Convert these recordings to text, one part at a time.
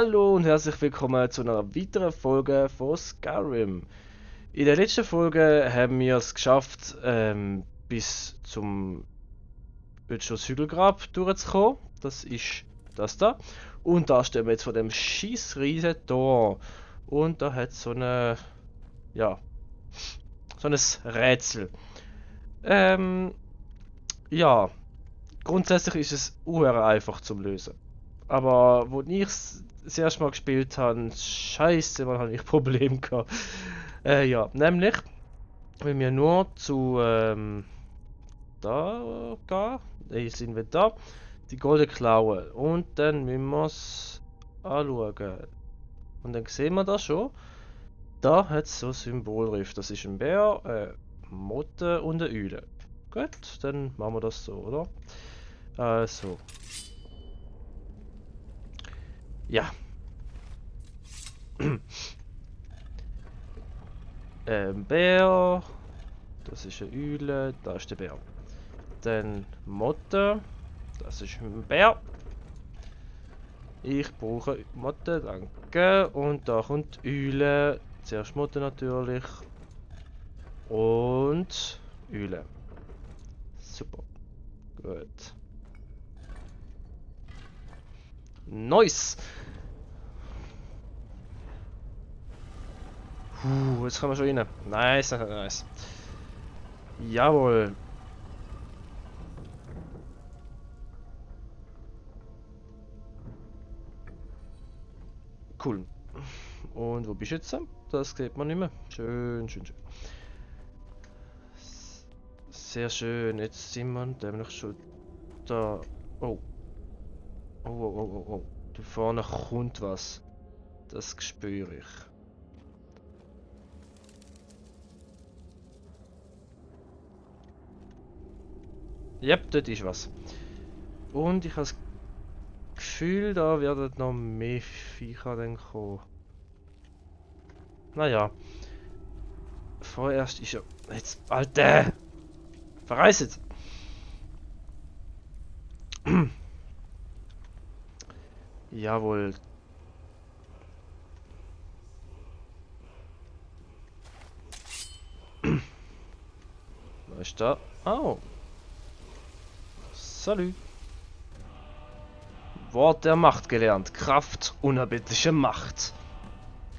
Hallo und herzlich willkommen zu einer weiteren Folge von Skyrim. In der letzten Folge haben wir es geschafft, bis zum Ötschos Hügelgrab durchzukommen. Das ist das da. Und da stehen wir jetzt vor dem scheiß Tor. Und da hat es ja, so ein Rätsel. Ja, grundsätzlich ist es uhr einfach zum Lösen. Aber wo ich es das erste Mal gespielt habe, scheiße, man habe ich Probleme gehabt. Ja, nämlich, wenn wir nur zu da gehen, sind wir da, die goldene Klaue. Und dann müssen wir es anschauen. Und dann sehen wir das schon. Da hat es so ein Symbol drauf. Das ist ein Bär, eine Motte und eine Eule. Gut, dann machen wir das so, oder? Also, ja. Bär, das ist eine Eule, da ist der Bär. Dann Motte, das ist ein Bär. Ich brauche Motte, danke. Und da kommt Eule. Zuerst Motte natürlich. Und Eule. Super. Gut. Nice! Jetzt kommen wir schon rein. Nice, nice, nice. Jawohl. Cool. Und wo bist du jetzt? Das sieht man nicht mehr. Schön, schön, schön. Sehr schön. Jetzt sind wir nämlich schon da. Oh. Oh, oh, oh, oh, oh. Da vorne kommt was. Das spüre ich. Yep, dort ist was. Und ich habe das Gefühl, da werden noch mehr Viecher dann kommen. Naja. Vorerst ist ja... Jetzt, Alter! Verreiset! Jawohl. Was ist da? Oh. Salü. Wort der Macht gelernt. Kraft, unerbittliche Macht.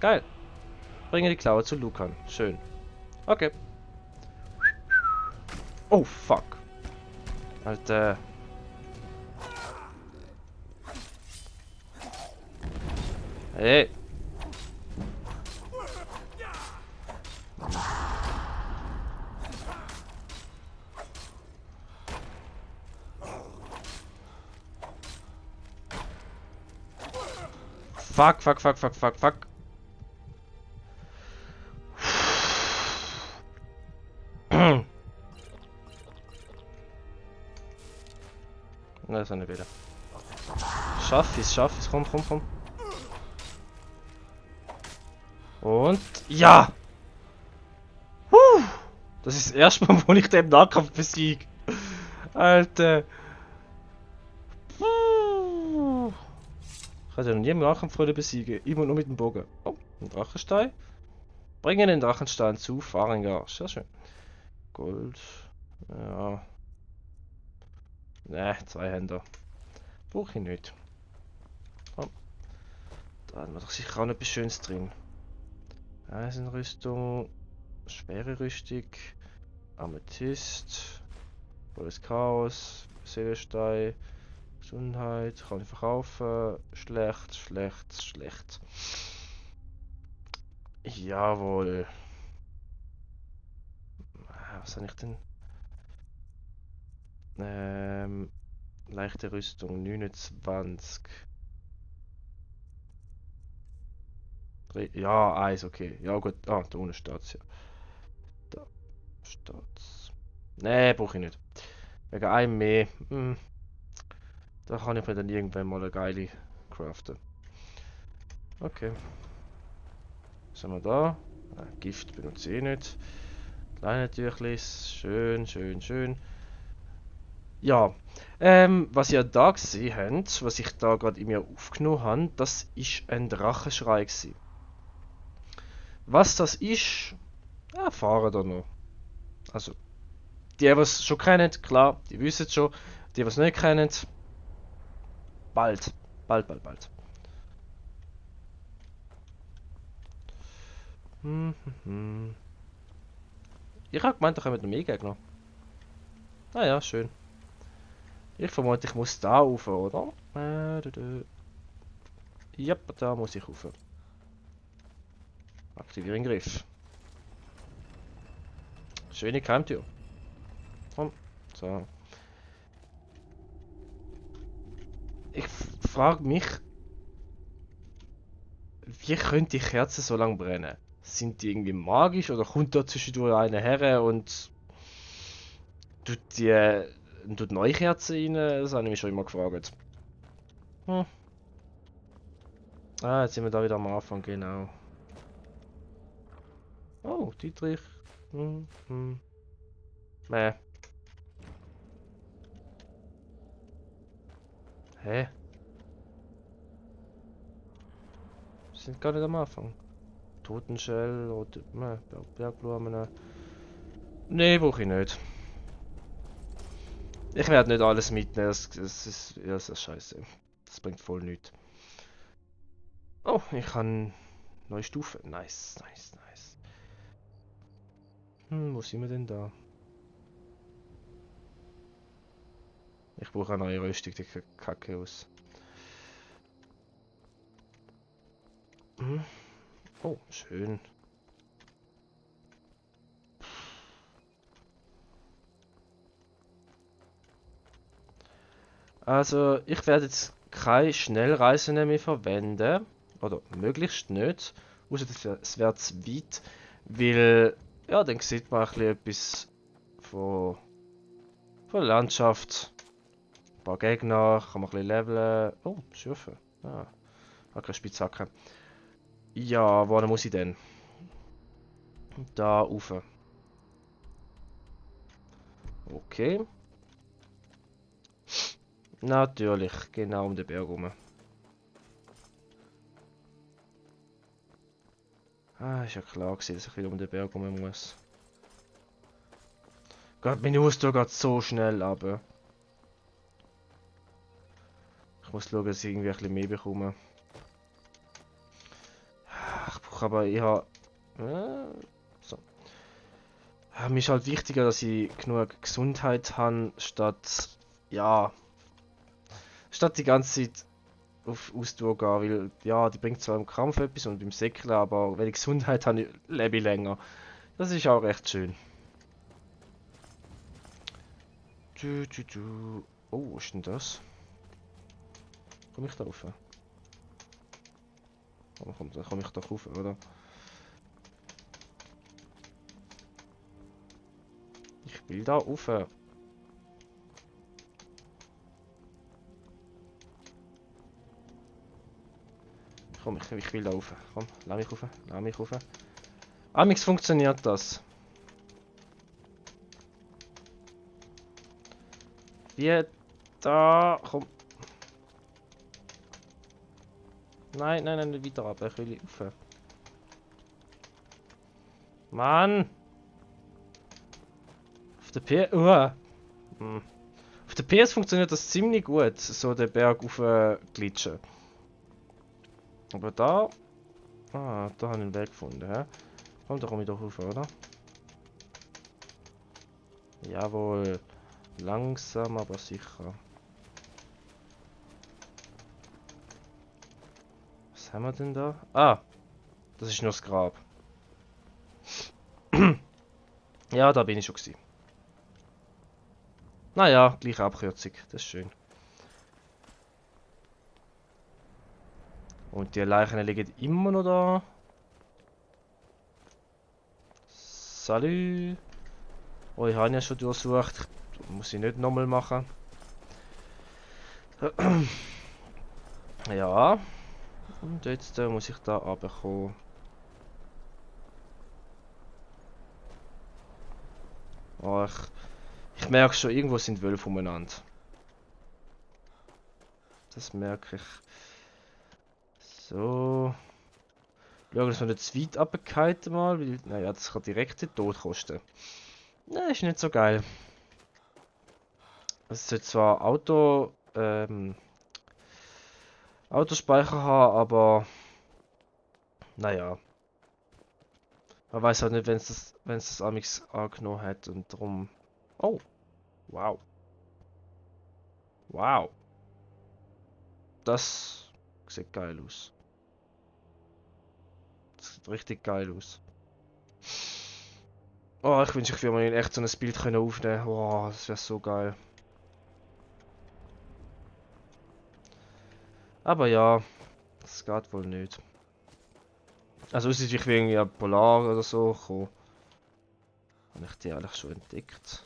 Geil. Bringe die Klaue zu Lucan. Schön. Okay. Oh, fuck. Alter. Hey. Fuck, fuck, fuck, fuck, fuck, fuck. Na, ist eine Wähler. Schaff es, komm, komm, komm. Und ja! Das ist das erste Mal, wo ich den im Nahkampf besiege. Alter. Ich hatte noch nie im Nahkampf besiegen. Immer nur mit dem Bogen. Oh, ein Drachenstein. Bringen den Drachenstein zu Farengar. Sehr schön. Gold. Ja. Ne, zwei Händer. Brauche ich nicht. Oh. Da haben wir doch sicher auch noch etwas Schönes drin. Eisenrüstung. Schwere Rüstung. Amethyst. Volles Chaos. Seelestein. Gesundheit. Kann ich verkaufen. Schlecht, schlecht, schlecht. Jawohl. Was habe ich denn? Leichte Rüstung 29. Ja, Eis, okay. Ja gut. Ah, da unten steht's ja. Da steht's. Nee, brauche ich nicht. Wegen einem mehr. Da kann ich mir dann irgendwann mal eine geile craften. Okay. Was haben wir da? Gift benutze ich nicht. Kleine Tüchlis. Schön, schön, schön. Ja, was ihr da gesehen habt, was ich da gerade in mir aufgenommen habe, das ist ein Drachenschrei gewesen. Was das ist, erfahren wir noch. Also, die es schon kennen, klar, die wissen es schon. Die es nicht kennen, bald. Bald, bald, bald. Hm, hm, hm. Ich habe gemeint, da kommen noch mehr Gegner. Ah ja, schön. Ich vermute, ich muss da rauf, oder? Ja, da muss ich rauf. Aktivieren Griff. Schöne Keimtür. Komm. So. Ich frage mich, wie können die Kerzen so lange brennen? Sind die irgendwie magisch oder kommt da zwischendurch einer her und tut die tut neue Kerzen rein? Das habe ich mich schon immer gefragt. Hm. Ah, jetzt sind wir da wieder am Anfang, genau. Oh, Dietrich. Hm, hm. Hä? Hä? Wir sind gar nicht am Anfang. Totenschell oder Bergblumen. Nee, brauche ich nicht. Ich werde nicht alles mitnehmen, das ist, ja, das ist scheiße. Das bringt voll nichts. Oh, ich kann neue Stufe. Nice, nice, nice. Wo sind wir denn da? Ich brauche eine neue Rüstung, die Kacke aus. Hm. Oh, schön. Also, ich werde jetzt keine Schnellreisen mehr verwenden. Oder möglichst nicht. Außer es wäre zu weit. Weil, ja, dann sieht man ein bisschen etwas von, von der Landschaft. Ein paar Gegner, kann man ein bisschen leveln. Oh, Schürfen. Ah, hat keine Spitzhacke. Ja, wo muss ich denn? Da rauf. Okay. Natürlich, genau um den Berg rum. Ah, ist ja klar gewesen, dass ich wieder um den Berg rum muss. Gott, meine Ausdauer geht so schnell aber ich muss schauen, dass ich irgendwie ein bisschen mehr bekomme. Ich brauche aber eher... so. Mir ist halt wichtiger, dass ich genug Gesundheit habe, statt... Ja... Statt die ganze Zeit auf Ausdauer gehen, weil... Ja, die bringt zwar im Kampf etwas und beim Säckeln, aber wenn ich Gesundheit habe, lebe ich länger. Das ist auch recht schön. Oh, was ist denn das? Komme ich da rauf? Oh, komm, da komme ich doch rauf, oder? Ich will da rauf. Komm, ich will da rauf. Komm, lass mich rauf. Lass mich rauf. Amix funktioniert das. Wie da. Komm. Nein, nein, nein, nicht weiter ab. Ich will rauf. Mann! Auf der P. Hm. Auf der PS funktioniert das ziemlich gut, so den Berg auf glitschen. Aber da. Ah, da habe ich einen Weg gefunden, hä? Komm, da komme ich doch rauf, oder? Jawohl. Langsam, aber sicher. Was haben wir denn da? Ah, das ist nur das Grab. Ja, da bin ich schon gewesen. Naja, gleiche Abkürzung. Das ist schön. Und die Leichen liegen immer noch da. Salü. Oh, ich habe ja schon durchsucht. Muss ich nicht nochmal machen. Ja. Und jetzt muss ich da runterkommen. Oh, Ich merke schon, irgendwo sind Wölfe umeinander. Das merke ich. So. Schauen, dass wir nicht zu weit abgehalten mal, weil, naja, das kann direkt den Tod kosten. Nein, ist nicht so geil. Es sollte zwar Autospeicher haben, aber naja. Man weiß halt nicht, wenn es das Amix angenommen hat und darum. Oh, wow. Wow. Das sieht geil aus. Das sieht richtig geil aus. Oh, ich wünsche, ich würde mal in echt so ein Bild können aufnehmen. Oh, das wäre so geil. Aber ja, das geht wohl nicht. Also es ist ich will irgendwie Polar oder so kommen. Habe ich die eigentlich schon entdeckt?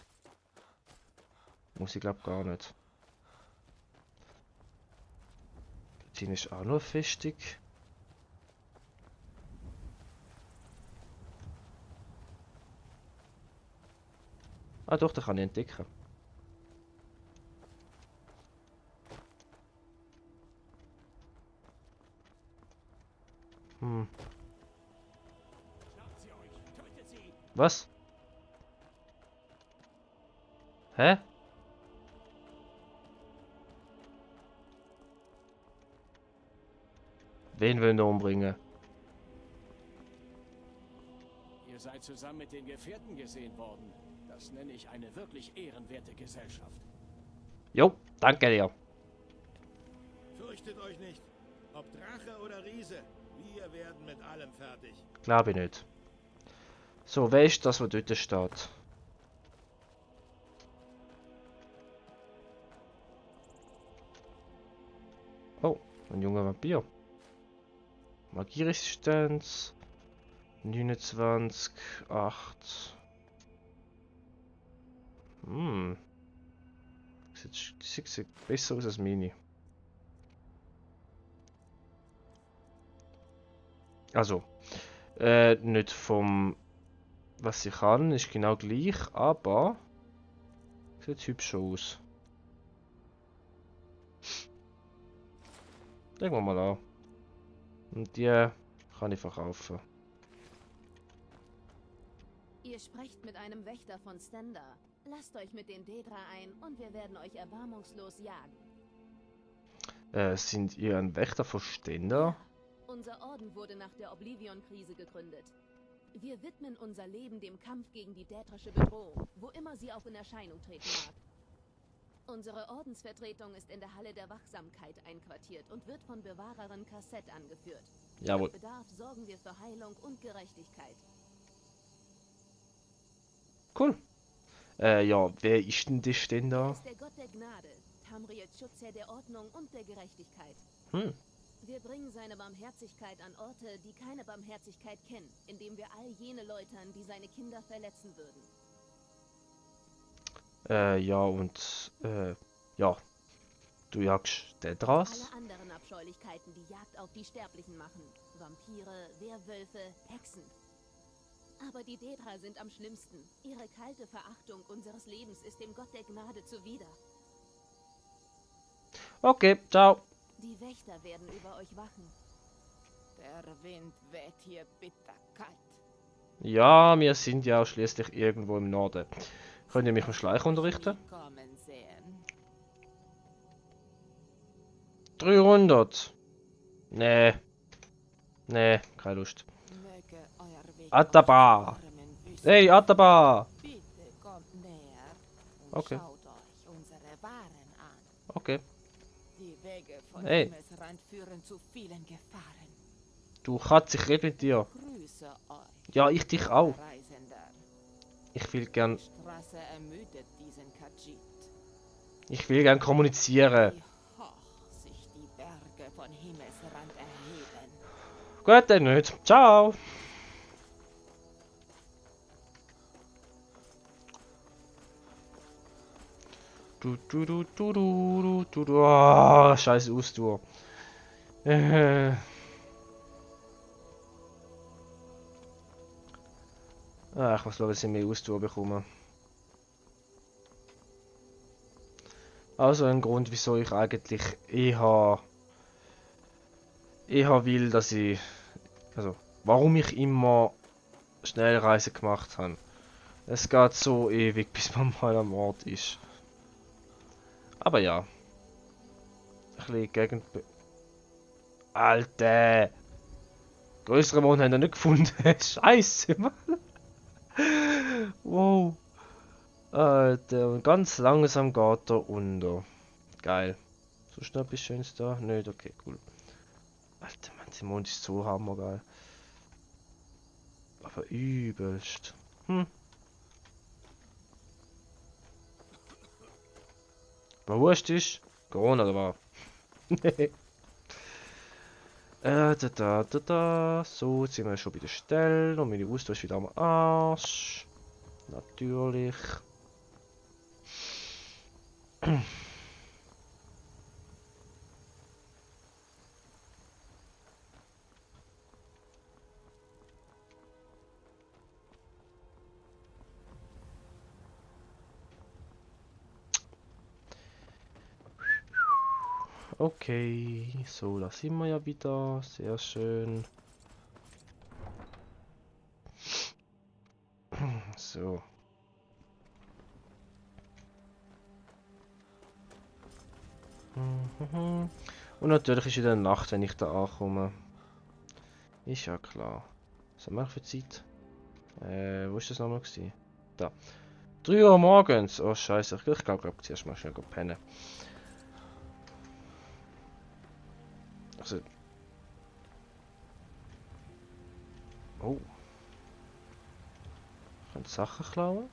Muss ich glaube gar nicht. Die ist auch noch festig. Ah doch, da kann ich entdecken. Hm. Was? Hä? Wen wollen wir umbringen? Ihr seid zusammen mit den Gefährten gesehen worden. Das nenne ich eine wirklich ehrenwerte Gesellschaft. Jo, danke dir. Fürchtet euch nicht. Ob Drache oder Riese, wir werden mit allem fertig. Glaube ich nicht. So, wer ist das, was dort steht? Oh, ein junger Vampir. Magieresistenz. 29, 8. Hm. Sieht besser aus als meine. Also, nicht vom, was ich kann, ist genau gleich, aber sieht hübsch aus. Legen wir mal an. Und die kann ich verkaufen. Ihr sprecht mit einem Wächter von Stenda. Lasst euch mit den Dedra ein und wir werden euch erbarmungslos jagen. Sind ihr ein Wächter von Ständer? Ja, unser Orden wurde nach der Oblivion-Krise gegründet. Wir widmen unser Leben dem Kampf gegen die dätrische Bedrohung, wo immer sie auch in Erscheinung treten mag. Unsere Ordensvertretung ist in der Halle der Wachsamkeit einquartiert und wird von Bewahrerin Cassette angeführt. Jawohl. Bei Bedarf sorgen wir für Heilung und Gerechtigkeit. Cool. Ja, wer ist denn der Ständer? Er ist der Gott der Gnade, Tamriel Schutzherr der Ordnung und der Gerechtigkeit. Hm. Wir bringen seine Barmherzigkeit an Orte, die keine Barmherzigkeit kennen, indem wir all jene läutern, die seine Kinder verletzen würden. Ja, und, ja. Du jagst den Dras? Alle anderen Abscheulichkeiten, die Jagd auf die Sterblichen machen. Vampire, Werwölfe, Hexen. Aber die Dedra sind am schlimmsten. Ihre kalte Verachtung unseres Lebens ist dem Gott der Gnade zuwider. Okay, ciao. Die Wächter werden über euch wachen. Der Wind weht hier bitterkalt. Ja, wir sind ja schließlich irgendwo im Norden. Könnt ihr mich im Schleichen unterrichten? Kommen sehen. 300. Nee. Nee, keine Lust. Möge euer Weg Ataba. euch zu warmen Wüsten Hey, Ataba! Bitte kommt näher und Okay. schaut euch unsere Waren an. Okay. Die Wege von Hey. Himmelsrand führen zu vielen Gefahren. Du Katze, ich rede mit dir. Grüße euch, Ja, ich dich auch. Reisender. Ich will gern. Die Straße ermüdet diesen Khajiit. Ich will gern kommunizieren. Wie hoch sich die Berge von Himmelsrand erheben. Gut, dann nicht. Ciao! Du. Oh, scheiße Ausdauer. Ich muss schauen, dass ich mehr Ausdauer bekomme. Also ein Grund, wieso ich eigentlich eher will, dass ich, also warum ich immer Schnellreise gemacht habe. Es geht so ewig, bis man mal am Ort ist. Aber ja. Ein bisschen Gegend... Alter! Größere Mond haben wir nicht gefunden. Scheiße, Mann. Wow. Alter, und ganz langsam geht er unter. Geil. So schnell etwas Schönes da? Nicht, okay, cool. Alter, Mann, der Mond ist so hammergeil. Aber übelst. Was wurscht ist? Corona oder was? So, jetzt sind wir schon bei der Stelle und meine Ausdauer ist wieder am Arsch. Natürlich. Okay, so, da sind wir ja wieder. Sehr schön. So. Und natürlich ist wieder Nacht, wenn ich da ankomme. Ist ja klar. Was haben wir für Zeit? Wo ist das nochmal gewesen? Da. 3 Uhr morgens. Oh Scheiße, ich glaube zuerst mal schnell pennen. Also. Oh. Ich kann Sachen klauen.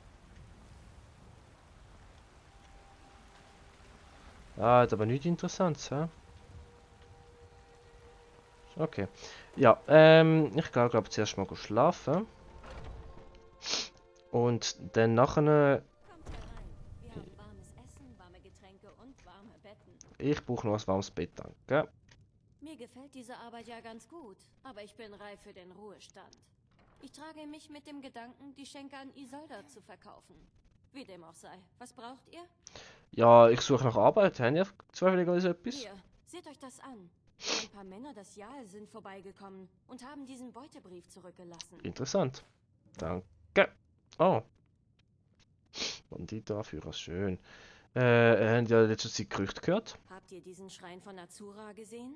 Ah, hat aber nichts Interessantes, hä? Okay. Ja, ich glaube zuerst mal schlafen. Und dann nachher... Kommt herein. Wir haben warmes Essen, warme Getränke und warme Betten. Ich brauche noch ein warmes Bett, danke. Mir gefällt diese Arbeit ja ganz gut, aber ich bin reif für den Ruhestand. Ich trage mich mit dem Gedanken, die Schenke an Isolda zu verkaufen. Wie dem auch sei. Was braucht ihr? Ja, ich suche nach Arbeit. Haben ihr zufälligerweise etwas? Hier, seht euch das an. Ein paar Männer des Jahl sind vorbeigekommen und haben diesen Beutebrief zurückgelassen. Interessant. Danke. Oh. Bandita-Führer, schön. Habt ihr letzte Zeit Gerüchte gehört? Habt ihr diesen Schrein von Azura gesehen?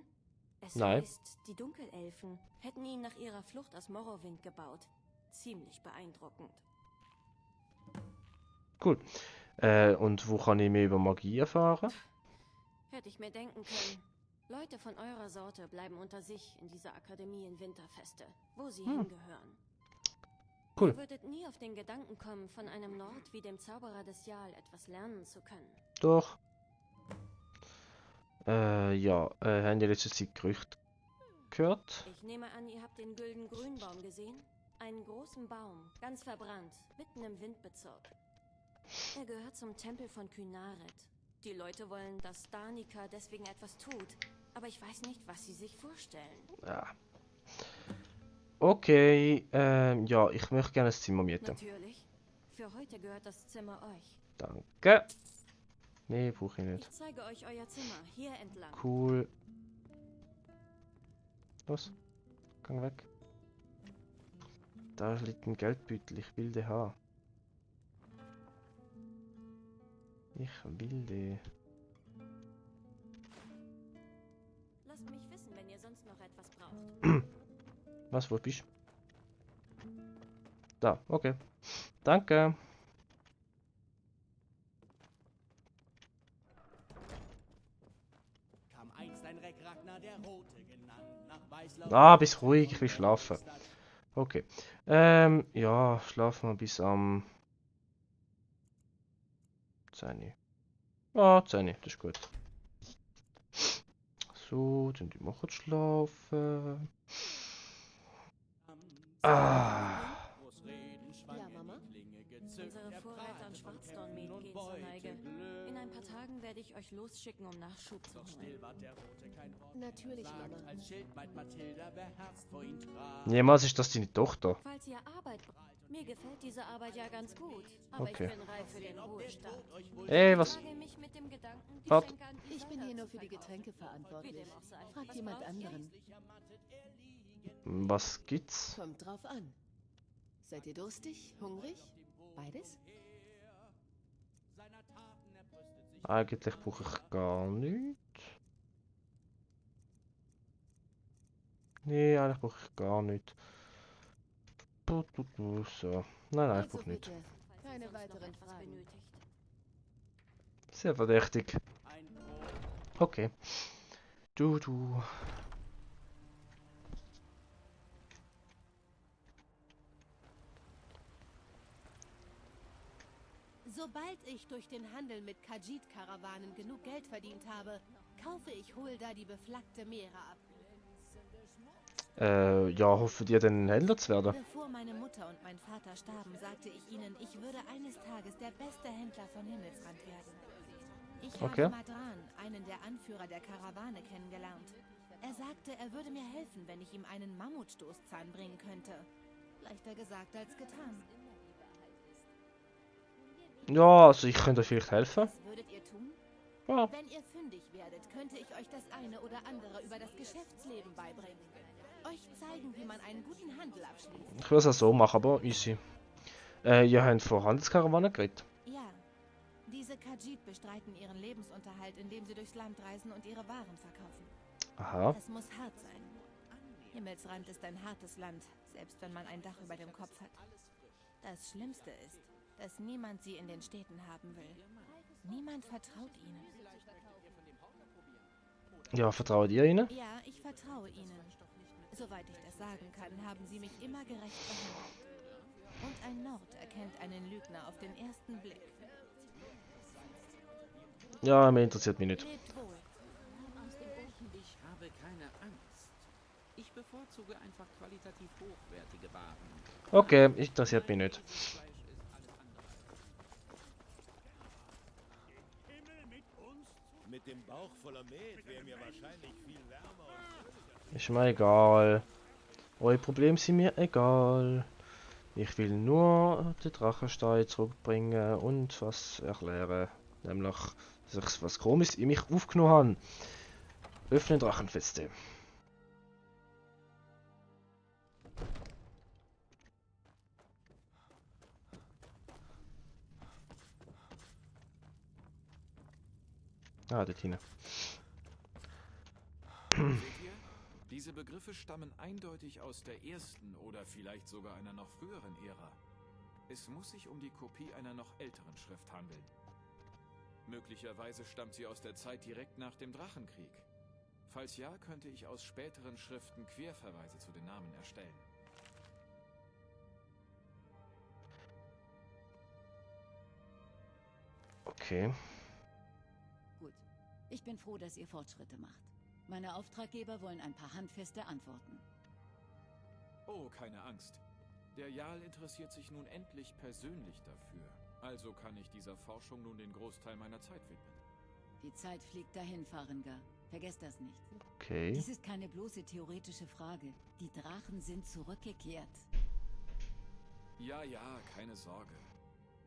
Es Nein. heißt, die Dunkelelfen hätten ihn nach ihrer Flucht aus Morrowind gebaut. Ziemlich beeindruckend. Cool. Und wo kann ich mehr über Magie erfahren? Hätte ich mir denken können. Leute von eurer Sorte bleiben unter sich in dieser Akademie in Winterfeste, wo sie hingehören. Cool. Ihr würdet nie auf den Gedanken kommen, von einem Nord wie dem Zauberer des Jahl etwas lernen zu können. Doch. Ja. Habt ihr letzte Zeit Gerüchte gehört? Ich nehme an, ihr habt den Gülden Grünbaum gesehen? Einen großen Baum, ganz verbrannt, mitten im Windbezirk. Er gehört zum Tempel von Kynaret. Die Leute wollen, dass Danica deswegen etwas tut, aber ich weiß nicht, was sie sich vorstellen. Ja. Okay. Ja, ich möchte gerne ein Zimmer mieten. Natürlich. Für heute gehört das Zimmer euch. Danke. Nee, brauche ich nicht. Ich zeige euch euer Zimmer, hier entlang. Cool. Los. Gang weg. Da liegt ein Geldbeutel. Ich will den haben. Ich will den. Lasst mich wissen, wenn ihr sonst noch etwas braucht. Was, wo bist du? Da, okay. Danke. Kam einst ein Reck Ragnar der Rote genannt, nach Weißlauf. Ah, bist ruhig, ich will schlafen. Okay. Ja, schlafen wir bis am 10. Ja, 10, das ist gut. So, dann die machen schlafen. Ah. Ja, Mama? Unsere Vorräte an Schwarzdornmet gehen zur Neige. In ein paar Tagen werde ich euch losschicken, um Nachschub zu holen. Natürlich, Mama. Als Schild meint Mathilda beherzt vor ihn trat. Jemals ist das deine Tochter? Falls ihr Arbeit braucht, mir gefällt diese Arbeit ja ganz gut, aber Okay. ich bin reif für den Ruhestand. Ey, was? Ich trage mich mit dem Gedanken, Warte. Ich bin hier nur für die Getränke verantwortlich. Frag jemand anderen. Was gibt's? Kommt drauf an. Seid ihr durstig? Hungrig? Beides? Eigentlich brauche ich gar nichts. Nee, eigentlich brauche ich gar nichts. So. Nein, ich brauche nichts. bitte. Keine weiteren Fragen. Sehr verdächtig. Okay. Du. Sobald ich durch den Handel mit Khajiit-Karawanen genug Geld verdient habe, kaufe ich Hulda die beflaggte Meere ab. Ja, hoffen dir den Händler zu werden. Bevor meine Mutter und mein Vater starben, sagte ich ihnen, ich würde eines Tages der beste Händler von Himmelsrand werden. Ich Okay. habe Madran, einen der Anführer der Karawane, kennengelernt. Er sagte, er würde mir helfen, wenn ich ihm einen Mammutstoßzahn bringen könnte. Leichter gesagt als getan. Ja, also ich könnte euch vielleicht helfen. Was würdet ihr tun? Ja. Wenn ihr fündig werdet, könnte ich euch das eine oder andere über das Geschäftsleben beibringen. Euch zeigen, wie man einen guten Handel abschließt. Ich würde es auch so machen, aber easy. Ihr habt von Handelskarawanen geredet. Ja, diese Khajiit bestreiten ihren Lebensunterhalt, indem sie durchs Land reisen und ihre Waren verkaufen. Aha. Es muss hart sein. Himmelsrand ist ein hartes Land, selbst wenn man ein Dach über dem Kopf hat. Das Schlimmste ist, dass niemand sie in den Städten haben will. Niemand vertraut ihnen. Ja, vertraut ihr ihnen? Ja, ich vertraue ihnen. Soweit ich das sagen kann, haben sie mich immer gerecht behandelt. Und ein Nord erkennt einen Lügner auf den ersten Blick. Ja, mir interessiert mich nicht. Lebt wohl. Ich habe keine Angst. Ich bevorzuge einfach qualitativ hochwertige Waren. Okay, interessiert mich nicht. Fleisch ist alles andere. Mit dem Bauch voller Met wäre mir wahrscheinlich viel wärmer und Ist mir egal. Eure Probleme sind mir egal. Ich will nur den Drachenstein zurückbringen und was erklären. Nämlich, dass ich was Komisches in mich aufgenommen habe. Öffne Drachenfeste. Ah, dort hinten. Seht ihr? Diese Begriffe stammen eindeutig aus der ersten oder vielleicht sogar einer noch früheren Ära. Es muss sich um die Kopie einer noch älteren Schrift handeln. Möglicherweise stammt sie aus der Zeit direkt nach dem Drachenkrieg. Falls ja, könnte ich aus späteren Schriften Querverweise zu den Namen erstellen. Okay. Gut. Ich bin froh, dass ihr Fortschritte macht. Meine Auftraggeber wollen ein paar handfeste Antworten. Oh, keine Angst. Der Jarl interessiert sich nun endlich persönlich dafür. Also kann ich dieser Forschung nun den Großteil meiner Zeit widmen. Die Zeit fliegt dahin, Farenga. Vergesst das nicht. Okay. Dies ist keine bloße theoretische Frage. Die Drachen sind zurückgekehrt. Ja, keine Sorge.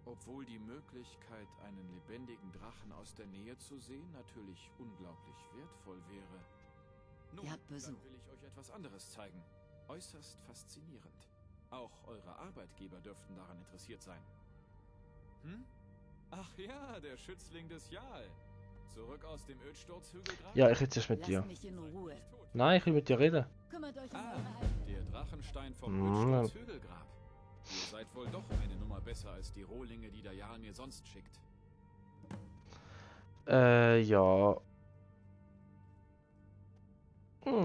Obwohl die Möglichkeit, einen lebendigen Drachen aus der Nähe zu sehen, natürlich unglaublich wertvoll wäre. Nun, Ihr habt Besuch. dann will ich euch etwas anderes zeigen. Äußerst faszinierend. Auch eure Arbeitgeber dürften daran interessiert sein. Hm? Ach ja, der Schützling des Jarl. Zurück aus dem Ödsturzhügelgrab? Ja, ich rede jetzt mit Lasst dir. mich in Ruhe. Nein, ich will mit dir reden. Kümmert euch um Ah, eure Alten. der Drachenstein vom Mhm. Ödsturzhügelgrab. Ihr seid wohl doch eine Nummer besser als die Rohlinge, die der Jarl mir sonst schickt. Ja.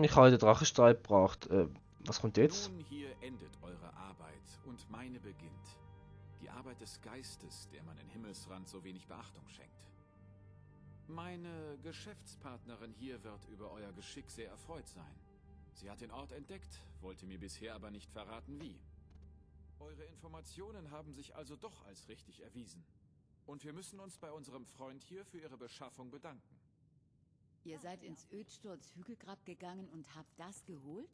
Ich habe den Drachenstein gebracht. Was kommt jetzt? Nun, hier endet eure Arbeit und meine beginnt. Die Arbeit des Geistes, der man in Himmelsrand so wenig Beachtung schenkt. Meine Geschäftspartnerin hier wird über euer Geschick sehr erfreut sein. Sie hat den Ort entdeckt, wollte mir bisher aber nicht verraten, wie. Eure Informationen haben sich also doch als richtig erwiesen. Und wir müssen uns bei unserem Freund hier für ihre Beschaffung bedanken. Ihr seid ins Ödsturz-Hügelgrab gegangen und habt das geholt?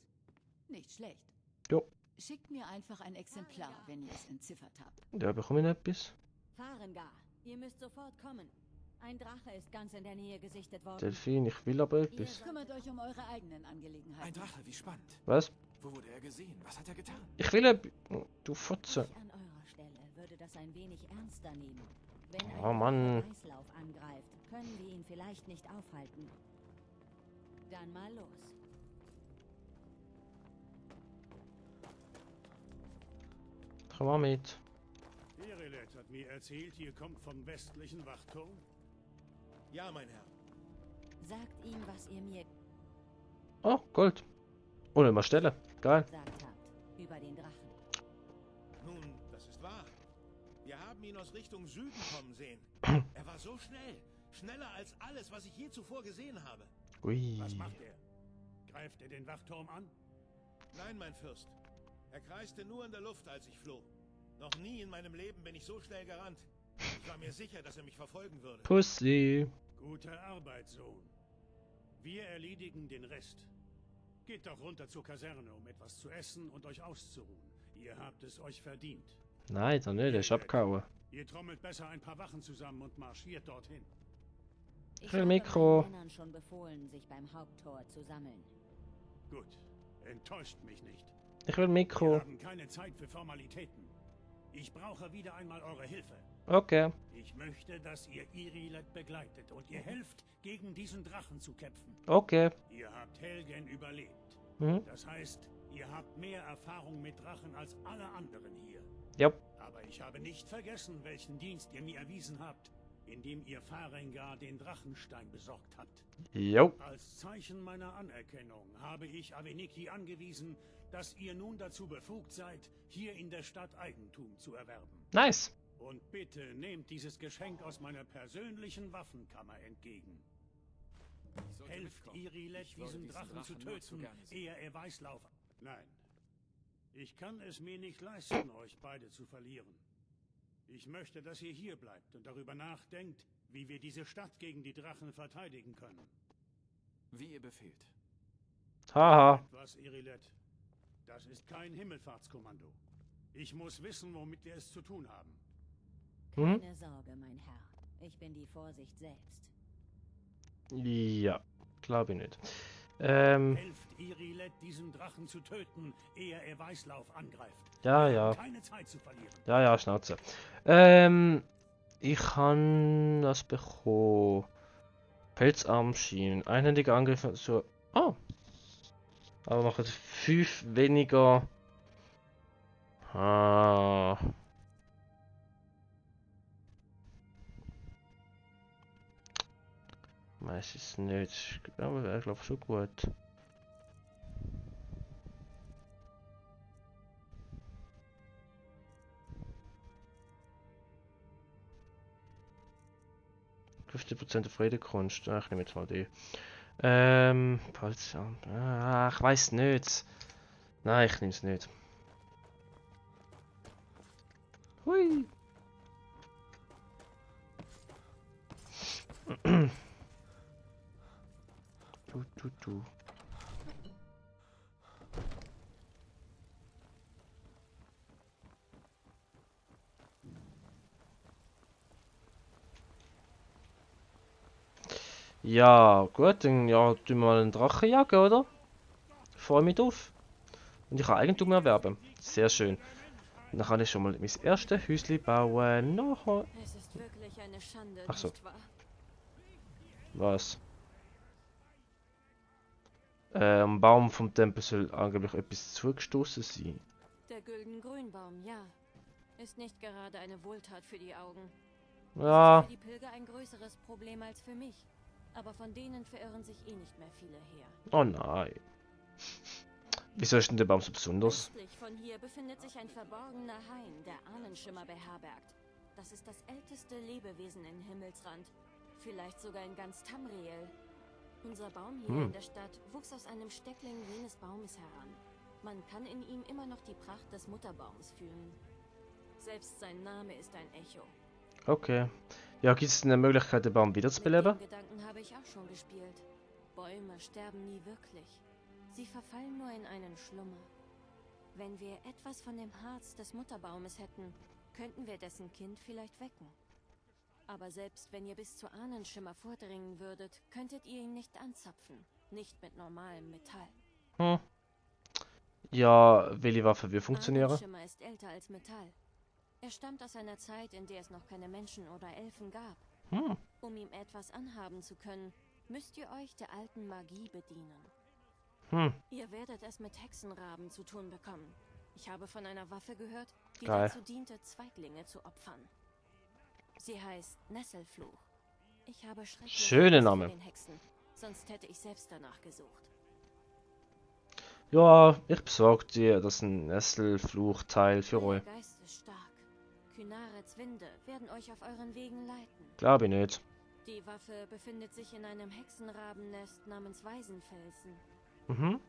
Nicht schlecht. Jo. Schickt mir einfach ein Exemplar, wenn ihr es entziffert habt. Ja, bekomme ich noch etwas? Farengar, ihr müsst sofort kommen. Ein Drache ist ganz in der Nähe gesichtet worden. Delfin, ich will aber Ihr etwas. kümmert euch um eure eigenen Ein Angelegenheiten. Drache, wie spannend. Was? Wo wurde er gesehen? Was hat er getan? Ich will oh, du Fotze. Ich an eurer Stelle würde das ein wenig ernster nehmen. Wenn ein Oh Mann. Drache Weißlauf angreift, können wir ihn vielleicht nicht aufhalten. Dann mal los. Komm mal mit. Irilet hat mir erzählt, ihr kommt vom westlichen Wachturm. Ja, mein Herr. Sagt ihm, was ihr mir Oh, Gold. Ohne mal Stelle. Geil. gesagt habt über den Drachen. Nun, das ist wahr. Wir haben ihn aus Richtung Süden kommen sehen. Er war so schnell. Schneller als alles, was ich je zuvor gesehen habe. Ui. Was macht er? Greift er den Wachturm an? Nein, mein Fürst. Er kreiste nur in der Luft, als ich floh. Noch nie in meinem Leben bin ich so schnell gerannt. Ich war mir sicher, dass er mich verfolgen würde. Pussy. Gute Arbeit, Sohn. Wir erledigen den Rest. Geht doch runter zur Kaserne, um etwas zu essen und euch auszuruhen. Ihr habt es euch verdient. Nein, dann nicht. Der ist abgehauen. Ihr trommelt besser ein paar Wachen zusammen und marschiert dorthin. Ich will Mikro. meinen Männern schon befohlen, sich beim Haupttor zu sammeln. Gut. Enttäuscht mich nicht. Ich will Wir Mikro. haben keine Zeit für Formalitäten. Ich brauche wieder einmal eure Hilfe. Okay. Ich möchte, dass ihr Irilet begleitet und ihr helft, gegen diesen Drachen zu kämpfen. Okay. Ihr habt Helgen überlebt. Mhm. Das heißt, ihr habt mehr Erfahrung mit Drachen als alle anderen hier. Ja. Aber ich habe nicht vergessen, welchen Dienst ihr mir erwiesen habt, indem ihr Farengar den Drachenstein besorgt habt. Jo. Als Zeichen meiner Anerkennung habe ich Aveniki angewiesen, dass ihr nun dazu befugt seid, hier in der Stadt Eigentum zu erwerben. Nice. Und bitte nehmt dieses Geschenk aus meiner persönlichen Waffenkammer entgegen. Ich sollte Helft mitkommen. Irilet, Ich würde diesen Drachen zu nur zu töten, gerne sehen. ehe er Weißlauf... Nein. Ich kann es mir nicht leisten, euch beide zu verlieren. Ich möchte, dass ihr hier bleibt und darüber nachdenkt, wie wir diese Stadt gegen die Drachen verteidigen können. Wie ihr befehlt. Haha. Was, Irilet? Das ist kein Himmelfahrtskommando. Ich muss wissen, womit wir es zu tun haben. Mhm. Keine Sorge, mein Herr. Ich bin die Vorsicht selbst. Ja. Glaube ich nicht. Helft Irilet, diesen Drachen zu töten, ehe er Weißlauf angreift. Ja, Wir ja. haben keine Zeit zu verlieren. Ja, ja, Schnauze. Ich kann das bekommen. Pelzarmschienen. Einhändige Angriffe so. Oh. Aber macht 5 weniger. Ah. Weiß es nicht. Aber wäre, glaube ich, schon gut. %50% auf Redekunst. Ach, ich nehme jetzt mal die. Palzarm. Ich weiß nicht. Nein, ich nehme es nicht. Hui. Du. Ja, gut, dann ja, tun wir mal einen Drachen jagen, oder? Freue mich drauf. Und ich kann Eigentum erwerben. Sehr schön. Und dann kann ich schon mal mein erstes Häuschen bauen. Nachher. Es ist wirklich eine Schande, Ach so. nicht wahr? Was? Am Baum vom Tempel soll angeblich etwas zugestoßen sein. Der Güldengrünbaum, ja. Ist nicht gerade eine Wohltat für die Augen. Ja, Ist für die Pilger ein größeres Problem als für mich. Aber von denen verirren sich eh nicht mehr viele her. oh nein. Wieso ist denn der Baum so besonders? Östlich von hier befindet sich ein verborgener Hain, der Ahnenschimmer beherbergt. Das ist das älteste Lebewesen in Himmelsrand. Vielleicht sogar in ganz Tamriel. Unser Baum hier in der Stadt wuchs aus einem Steckling jenes Baumes heran. Man kann in ihm immer noch die Pracht des Mutterbaums fühlen. Selbst sein Name ist ein Echo. Okay. Ja, gibt es eine Möglichkeit, den Baum wiederzubeleben? Mit dem Gedanken habe ich auch schon gespielt. Bäume sterben nie wirklich. Sie verfallen nur in einen Schlummer. Wenn wir etwas von dem Harz des Mutterbaumes hätten, könnten wir dessen Kind vielleicht wecken. Aber selbst wenn ihr bis zu Ahnenschimmer vordringen würdet, könntet ihr ihn nicht anzapfen. Nicht mit normalem Metall. Hm. Ja, welche Waffe will funktionieren? Ahnenschimmer ist älter als Metall. Er stammt aus einer Zeit, in der es noch keine Menschen oder Elfen gab. Hm. Um ihm etwas anhaben zu können, müsst ihr euch der alten Magie bedienen. Hm. Ihr werdet es mit Hexenraben zu tun bekommen. Ich habe von einer Waffe gehört, die Geil. dazu diente, Zweiglinge zu opfern. Sie heißt Nesselfluch. Ich habe schreckliche Schöner Angst vor Name. den Hexen, sonst hätte ich selbst danach gesucht. Ja, ich besorge dir das Nesselfluchteil für euch. Euer Geist ist stark. Kynarets Winde werden euch auf euren Wegen leiten. Glaube ich nicht. Die Waffe befindet sich in einem Hexenrabennest namens Waisenfelsen. Mhm.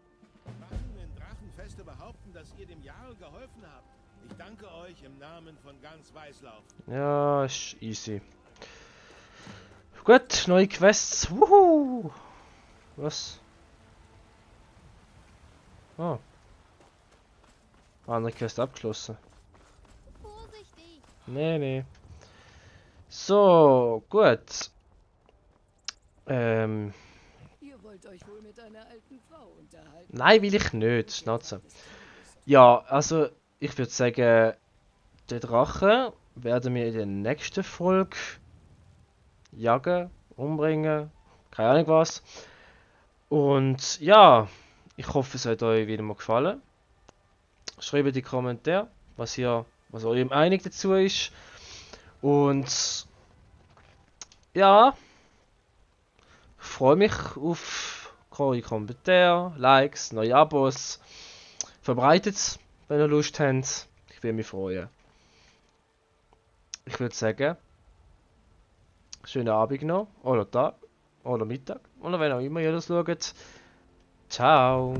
Wachen in Drachenfeste behaupten, dass ihr dem Jarl geholfen habt. Ich danke euch im Namen von ganz Weißlauf. Ja, ist easy. Gut, neue Quests. Wuhu! Was? Ah. Andere Quest abgeschlossen. Vorsichtig! Nee. So, gut. Ihr wollt euch wohl mit einer alten Frau unterhalten. Nein, will ich nicht. Schnauze. Ja, also, ich würde sagen, den Drachen werden wir in der nächsten Folge jagen, umbringen, keine Ahnung was. Und ja, ich hoffe, es hat euch wieder mal gefallen. Schreibt in die Kommentare, was eure Meinung dazu ist. Und ja, ich freue mich auf eure Kommentare, Likes, neue Abos. Verbreitet es, wenn ihr Lust habt. Ich würde mich freuen. Ich würde sagen, schönen Abend noch, oder Tag, oder Mittag, oder wenn auch immer ihr das schaut. Ciao!